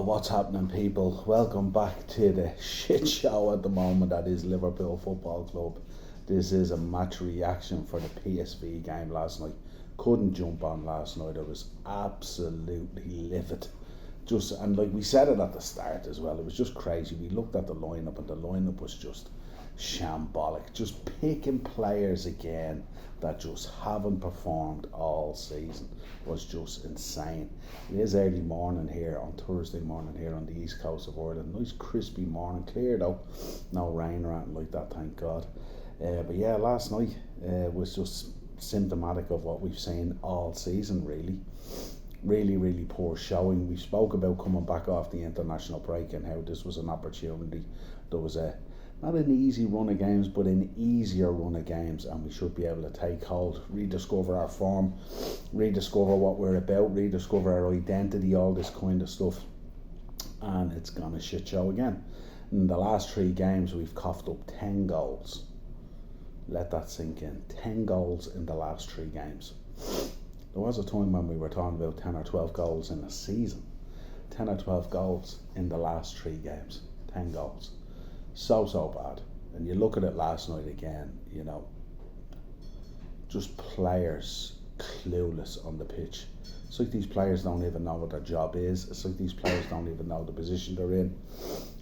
What's happening, people? Welcome back to the shit show at the moment that is Liverpool Football Club. This is a match reaction for the PSV game last night. Couldn't jump on last night. I was absolutely livid. And like we said it at the start as well, it was just crazy. We looked at the lineup and the lineup was just shambolic. Just picking players again that just haven't performed all season was just insane. It is early morning here on Thursday morning here on the east coast of Ireland. Nice crispy morning, clear though, no rain or anything like that, thank God. But yeah, last night was just symptomatic of what we've seen all season, really. Really poor showing. We spoke about coming back off the international break and how this was an opportunity. There was not an easy run of games, but an easier run of games, and we should be able to take hold, rediscover our form, rediscover what we're about, rediscover our identity, all this kind of stuff. And it's gone a shit show again. In the last 3 games, we've coughed up 10 goals. Let that sink in. 10 goals in the last 3 games. There was a time when we were talking about 10 or 12 goals in a season. 10 or 12 goals in the last 3 games. 10 goals. So bad. And you look at it last night again, you know, just players clueless on the pitch. It's like these players don't even know what their job is. It's like these players don't even know the position they're in.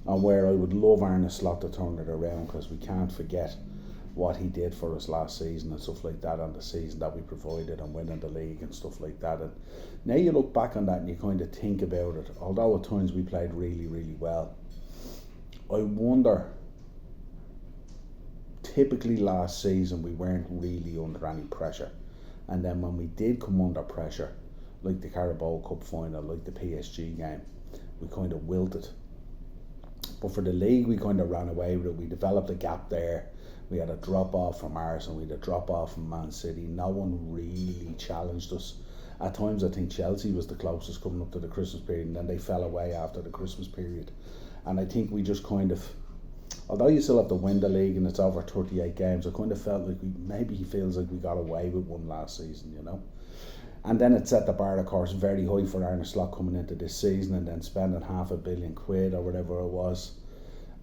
And where I would love Arne Slot to turn it around, because we can't forget what he did for us last season and stuff like that, and the season that we provided and winning the league and stuff like that. And now you look back on that and you kind of think about it. Although at times we played really well, I wonder, typically last season we weren't really under any pressure, and then when we did come under pressure, like the Carabao Cup final, like the PSG game, we kind of wilted. But for the league we kind of ran away with it. We developed a gap there. We had a drop off from Arsenal, we had a drop off from Man City. No one really challenged us. At times I think Chelsea was the closest coming up to the Christmas period, and then they fell away after the Christmas period. And I think we just kind of, although you still have to win the league and it's over 38 games, I kind of felt like maybe he feels like we got away with one last season, you know. And then it set the bar, of course, very high for Arne Slot coming into this season, and then spending £500 million or whatever it was,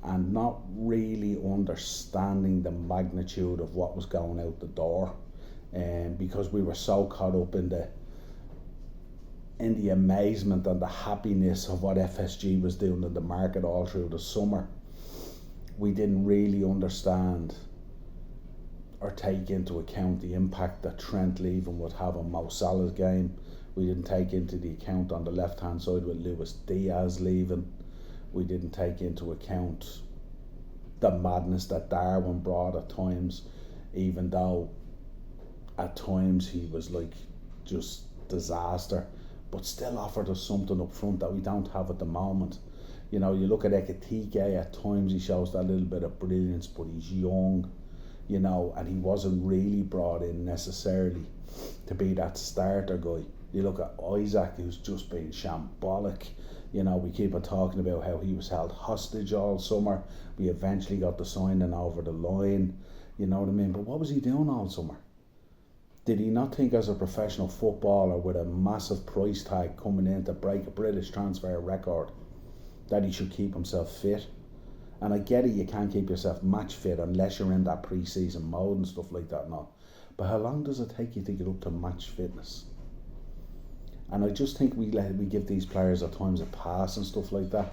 and not really understanding the magnitude of what was going out the door, because we were so caught up in the amazement and the happiness of what FSG was doing in the market all through the summer. We didn't really understand or take into account the impact that Trent leaving would have on Mo Salah's game. We didn't take into the account on the left hand side with Luis Diaz leaving. We didn't take into account the madness that Darwin brought at times, even though at times he was like just disaster, but still offered us something up front that we don't have at the moment. You know, you look at Ekitike, at times he shows that little bit of brilliance, but he's young, you know, and he wasn't really brought in necessarily to be that starter guy. You look at Isaac, who's just been shambolic. You know, we keep on talking about how he was held hostage all summer. We eventually got the signing over the line, you know what I mean? But what was he doing all summer? Did he not think, as a professional footballer with a massive price tag coming in to break a British transfer record, that he should keep himself fit? And I get it, you can't keep yourself match fit unless you're in that pre-season mode and stuff like that and all. But how long does it take you to get up to match fitness? And I just think we give these players at times a pass and stuff like that.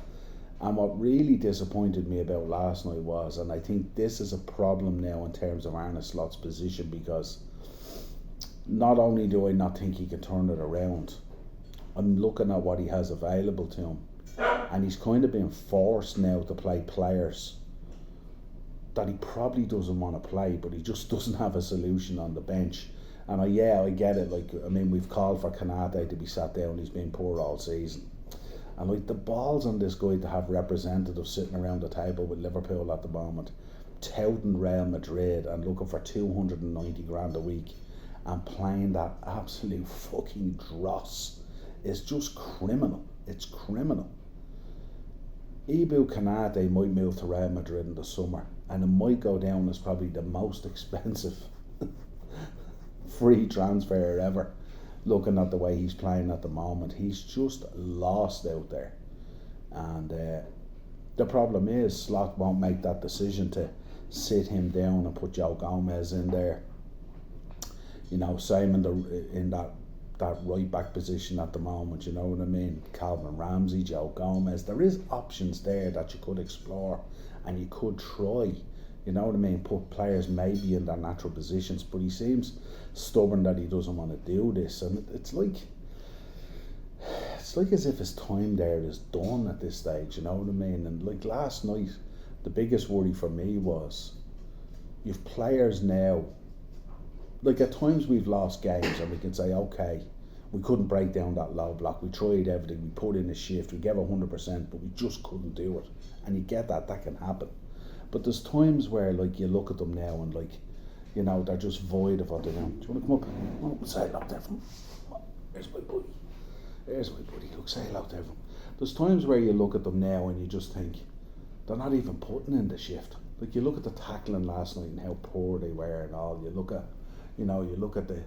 And what really disappointed me about last night was, and I think this is a problem now in terms of Arne Slot's position, because not only do I not think he can turn it around, I'm looking at what he has available to him, and he's kind of being forced now to play players that he probably doesn't want to play, but he just doesn't have a solution on the bench. And I get it. Like, I mean, we've called for Kanate to be sat down. He's been poor all season. And like, the balls on this guy to have representatives sitting around the table with Liverpool at the moment, touting Real Madrid and looking for 290 grand a week and playing that absolute fucking dross is just criminal. It's criminal. Ibu Kanate might move to Real Madrid in the summer, and it might go down as probably the most expensive free transfer ever, looking at the way he's playing at the moment. He's just lost out there. And the problem is Slot won't make that decision to sit him down and put Joe Gomez in there. You know, same in that right back position at the moment, you know what I mean? Calvin Ramsey, Joe Gomez. There is options there that you could explore and you could try, you know what I mean? Put players maybe in their natural positions, but he seems stubborn that he doesn't want to do this, and it's like as if his time there is done at this stage, you know what I mean? And like last night, the biggest worry for me was you've players now. Like at times we've lost games and we can say, okay, we couldn't break down that low block, we tried everything, we put in a shift, we gave 100%, but we just couldn't do it. And you get that can happen. But there's times where like you look at them now and like, you know, they're just void of what they're doing. Do you want to come up? Come up and say hello to everyone. There's my buddy. There's my buddy. Look, say hello to everyone. There's times where you look at them now and you just think, they're not even putting in the shift. Like you look at the tackling last night and how poor they were and all. You look at the,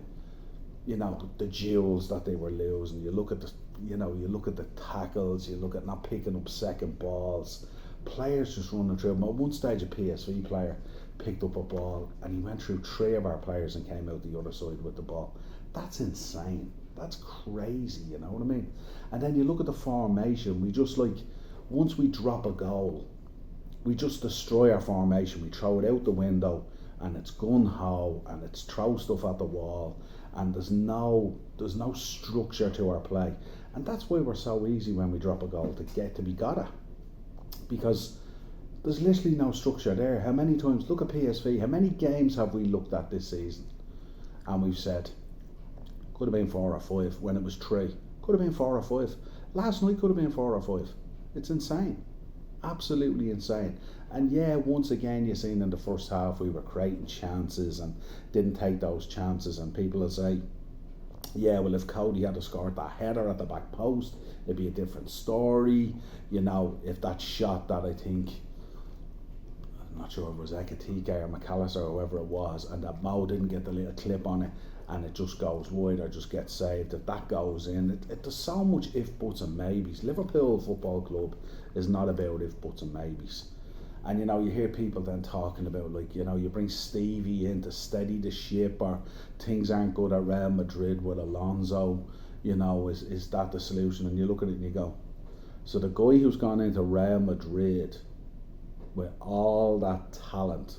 you know, the duels that they were losing. You look at the tackles. You look at not picking up second balls. Players just running through them. At one stage, a PSV player picked up a ball and he went through 3 of our players and came out the other side with the ball. That's insane. That's crazy, you know what I mean? And then you look at the formation. We just like, once we drop a goal, we just destroy our formation. We throw it out the window and it's gun-ho and it's throw stuff at the wall and there's no structure to our play. And that's why we're so easy when we drop a goal to be got at. Because there's literally no structure there. How many times, look at PSV, how many games have we looked at this season and we've said, could have been 4 or 5 when it was 3. Could have been 4 or 5. Last night could have been 4 or 5. It's insane. Absolutely insane. And yeah, once again, you've seen in the first half we were creating chances and didn't take those chances, and people will say, yeah, well, if Cody had scored that header at the back post, it'd be a different story. You know, if that shot that I think, I'm not sure if it was Ekatike or McAllister or whoever it was, and that Mo didn't get the little clip on it and it just goes wide or just gets saved, if that goes in, there's so much if, buts and maybes. Liverpool Football Club is not about if, buts and maybes. And you know, you hear people then talking about, like, you know, you bring Stevie in to steady the ship, or things aren't good at Real Madrid with Alonso, you know, is that the solution? And you look at it and you go, so the guy who's gone into Real Madrid with all that talent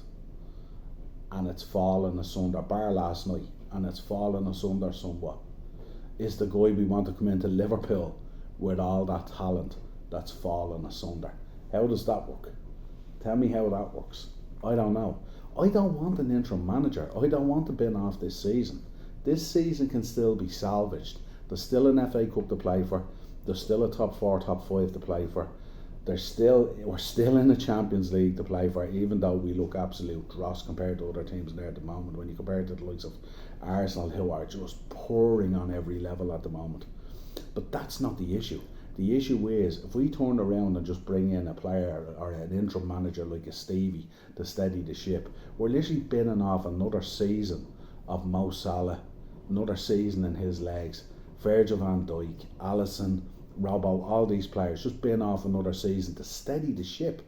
and it's fallen asunder, bar last night, and it's fallen asunder somewhat, is the guy we want to come into Liverpool with all that talent that's fallen asunder. How does that work? Tell me how that works. I don't know. I don't want an interim manager. I don't want to bin off this season. This season can still be salvaged. There's still an FA Cup to play for. There's still a top 4, top 5 to play for. We're still in the Champions League to play for, even though we look absolute dross compared to other teams there at the moment. When you compare it to the likes of Arsenal, who are just pouring on every level at the moment. But that's not the issue. The issue is, if we turn around and just bring in a player or an interim manager like a Stevie to steady the ship, we're literally binning off another season of Mo Salah, another season in his legs, Virgil van Dijk, Alisson, Robbo, all these players, just bin off another season to steady the ship.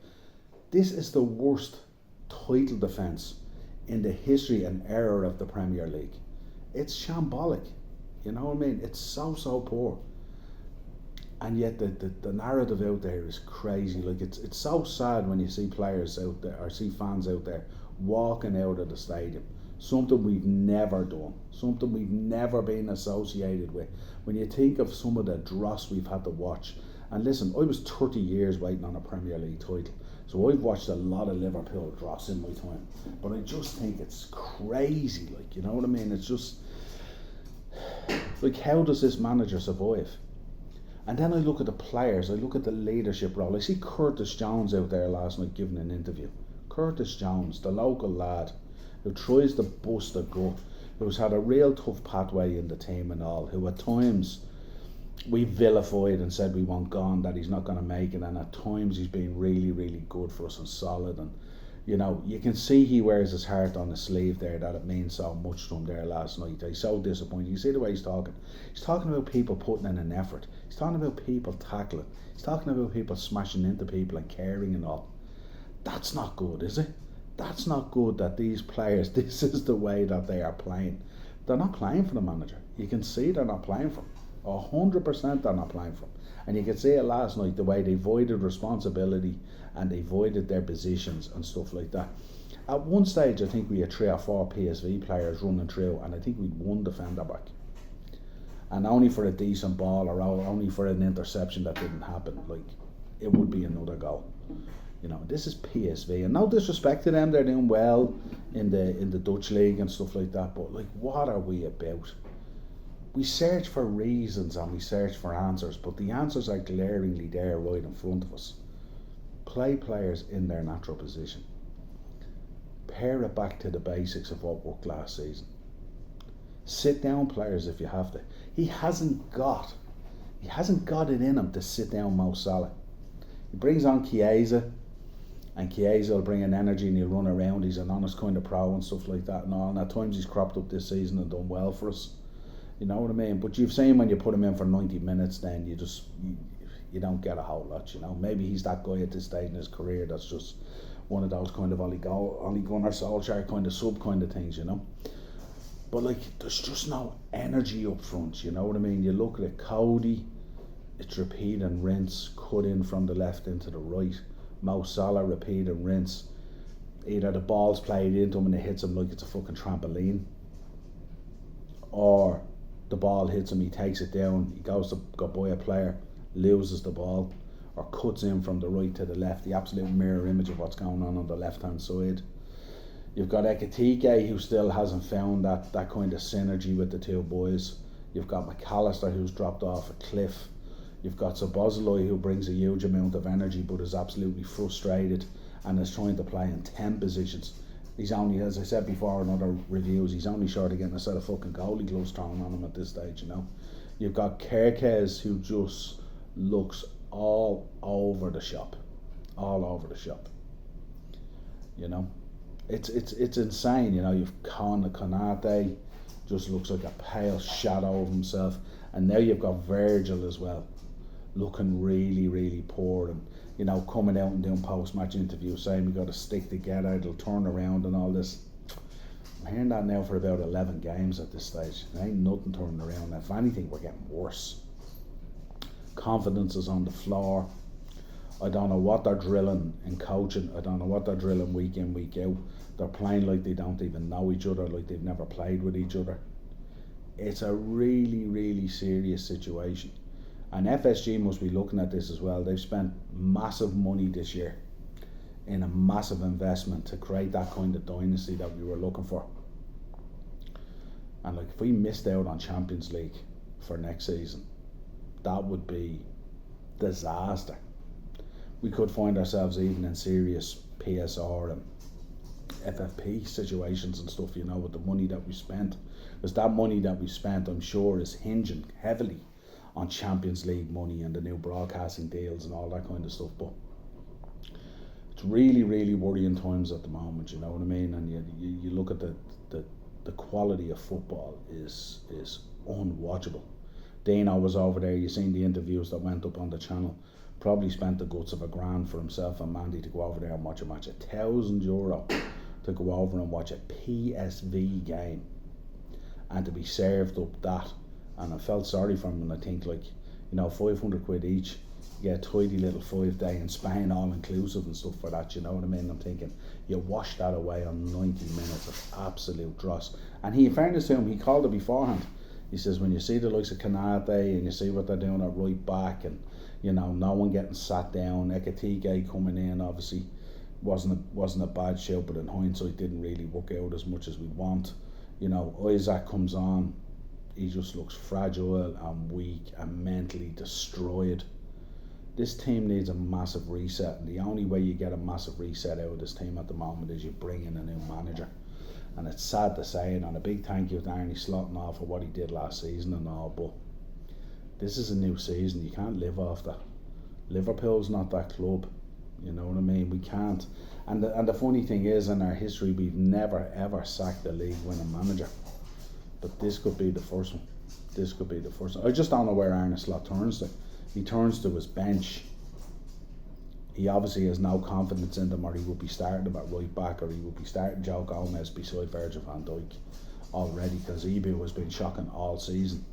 This is the worst title defence in the history and era of the Premier League. It's shambolic, you know what I mean? It's so poor. And yet the narrative out there is crazy. Like, it's so sad when you see players out there or see fans out there walking out of the stadium. Something we've never done, something we've never been associated with. When you think of some of the dross we've had to watch, and listen, I was 30 years waiting on a Premier League title, so I've watched a lot of Liverpool dross in my time, but I just think it's crazy, like, you know what I mean? It's just like, how does this manager survive? And then I look at the players, I look at the leadership role. I see Curtis Jones out there last night giving an interview. Curtis Jones, the local lad who tries to bust a gut, who's had a real tough pathway in the team and all, who at times we vilified and said we want gone, that he's not going to make it, and at times he's been really good for us and solid, and You know, you can see he wears his heart on his sleeve there, that it means so much to him there last night. He's so disappointed. You see the way he's talking. He's talking about people putting in an effort. He's talking about people tackling. He's talking about people smashing into people and caring and all. That's not good, is it? That's not good that these players, this is the way that they are playing. They're not playing for the manager. You can see they're not playing for him. 100% they're not playing for him. And you can see it last night, the way they voided responsibility and they voided their positions and stuff like that. At one stage, I think we had 3 or 4 PSV players running through, and I think we'd one defender back. And only for a decent ball, or only for an interception that didn't happen, like, it would be another goal. You know, this is PSV, and no disrespect to them, they're doing well in the Dutch league and stuff like that, but like, what are we about? We search for reasons and we search for answers, but the answers are glaringly there right in front of us. Play players in their natural position. Pare it back to the basics of what worked last season. Sit down players if you have to. He hasn't got it in him to sit down Mo Salah. He brings on Chiesa, and Chiesa will bring an energy and he'll run around. He's an honest kind of pro and stuff like that and all. And at times he's cropped up this season and done well for us. You know what I mean? But you've seen when you put him in for 90 minutes, then you don't get a whole lot, you know. Maybe he's that guy at this stage in his career that's just one of those kind of Ole Gunnar Solskjaer kind of sub kind of things, you know. But like, there's just no energy up front, you know what I mean? You look at it, Cody, it's repeat and rinse, cut in from the left into the right. Mo Salah, repeat and rinse. Either the ball's played into him and it hits him like it's a fucking trampoline, or the ball hits him, he takes it down, he goes to go by a player, loses the ball, or cuts in from the right to the left, the absolute mirror image of what's going on the left hand side. You've got Ekitike, who still hasn't found that kind of synergy with the two boys. You've got McAllister, who's dropped off a cliff. You've got Szoboszlai, who brings a huge amount of energy but is absolutely frustrated and is trying to play in 10 positions. He's only, as I said before in other reviews, he's only short of getting a set of fucking goalie gloves thrown on him at this stage, you know. You've got Kerkez, who just looks all over the shop. All over the shop. You know. It's insane, you know. You've Konate, just looks like a pale shadow of himself. And now you've got Virgil as well, looking really, really poor, and you know, coming out and doing post-match interviews saying we got to stick together, it'll turn around and all this. I'm hearing that now for about 11 games at this stage. There ain't nothing turning around. If anything, we're getting worse. Confidence is on the floor. I don't know what they're drilling in coaching. I don't know what they're drilling week in, week out. They're playing like they don't even know each other, like they've never played with each other. It's a really, really serious situation. And FSG must be looking at this as well. They've spent massive money this year in a massive investment to create that kind of dynasty that we were looking for. And like, if we missed out on Champions League for next season, that would be disaster. We could find ourselves even in serious PSR and FFP situations and stuff, you know, with the money that we spent. Because that money that we spent, I'm sure, is hinging heavily on Champions League money and the new broadcasting deals and all that kind of stuff. But it's really, really worrying times at the moment, you know what I mean? And you look at the quality of football is unwatchable. Dino was over there, you seen the interviews that went up on the channel. Probably spent the guts of £1,000 for himself and Mandy to go over there and watch a match. €1,000 to go over and watch a PSV game and to be served up that. And I felt sorry for him, and I think, like, you know, £500 each, you get a tidy little 5-day in Spain all inclusive and stuff for that, you know what I mean? I'm thinking, you wash that away on 90 minutes of absolute dross. And he, in fairness to him, he called it beforehand. He says, when you see the likes of Konate and you see what they're doing at right back, and you know, no one getting sat down, Ekitike coming in, obviously wasn't a bad show, but in hindsight didn't really work out as much as we'd want. You know, Isaac comes on, he just looks fragile and weak and mentally destroyed. This team needs a massive reset, and the only way you get a massive reset out of this team at the moment is you bring in a new manager. And it's sad to say it, and a big thank you to Arnie Slotton for what he did last season and all, but this is a new season. You can't live off that. Liverpool's not that club. You know what I mean? We can't. And the funny thing is, in our history, we've never ever sacked a league winning manager. But this could be the first one. This could be the first one. I just don't know where Arne Slot turns to. He turns to his bench. He obviously has no confidence in them, or he would be starting them at right back, or he would be starting Joe Gomez beside Virgil van Dijk already, because Ebu has been shocking all season.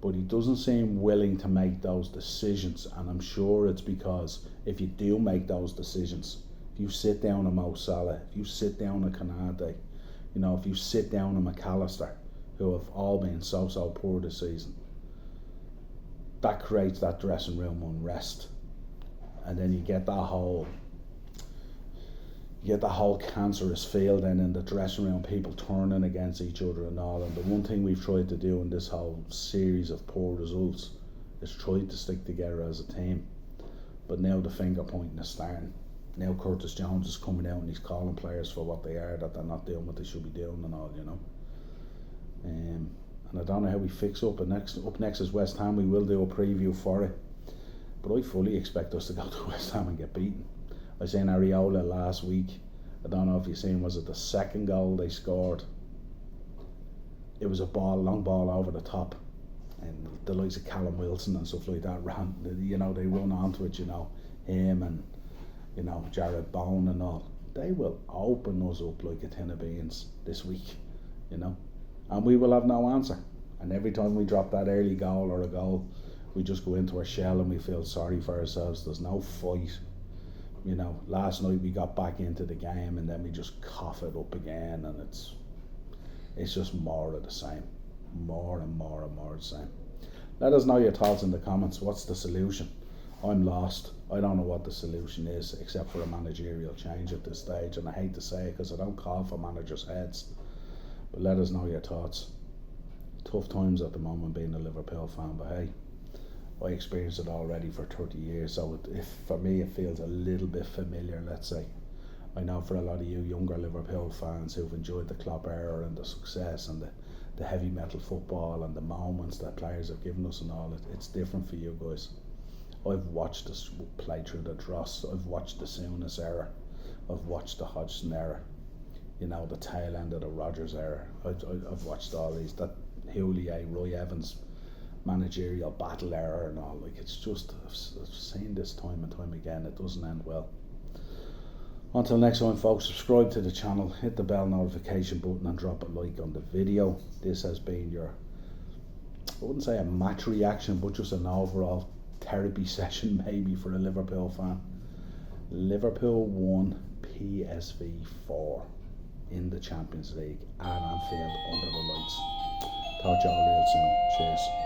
But he doesn't seem willing to make those decisions, and I'm sure it's because if you do make those decisions, if you sit down a Mo Salah, if you sit down a Konate, you know, if you sit down a McAllister, who have all been so poor this season, that creates that dressing room unrest, and then you get that whole cancerous feel then in the dressing room, people turning against each other and all. And the one thing we've tried to do in this whole series of poor results is try to stick together as a team. But now the finger pointing is starting. Now Curtis Jones is coming out and he's calling players for what they are, that they're not doing what they should be doing and all, you know. And I don't know how we fix up. Up next is West Ham. We will do a preview for it, but I fully expect us to go to West Ham and get beaten. I seen Areola last week. I don't know if you seen, was it the second goal they scored? It was a long ball over the top, and the likes of Callum Wilson and stuff like that ran. You know, they run onto it. You know, him and, you know, Jared Bowen and all. They will open us up like a tin of beans this week. You know, and we will have no answer. And every time we drop that early goal or a goal, we just go into our shell and we feel sorry for ourselves. There's no fight. You know, last night we got back into the game and then we just cough it up again, and it's just more of the same. More and more and more of the same. Let us know your thoughts in the comments. What's the solution? I'm lost. I don't know what the solution is, except for a managerial change at this stage, and I hate to say it because I don't call for managers' heads, but let us know your thoughts. Tough times at the moment being a Liverpool fan, but hey, I experienced it already for 30 years, so for me it feels a little bit familiar, let's say. I know for a lot of you younger Liverpool fans who've enjoyed the Klopp era and the success and the heavy metal football and the moments that players have given us and all, it's different for you guys. I've watched us play through the dross. I've watched the Souness era. I've watched the Hodgson era. You know, the tail end of the Rodgers era. I've watched all these. That Houllier, Roy Evans managerial battle era and all. Like, it's just, I've seen this time and time again. It doesn't end well. Until next time, folks, subscribe to the channel, hit the bell notification button and drop a like on the video. This has been your, I wouldn't say a match reaction, but just an overall therapy session maybe for a Liverpool fan. Liverpool 1, PSV 4 in the Champions League at Anfield under the lights. Talk to y'all real soon. Cheers.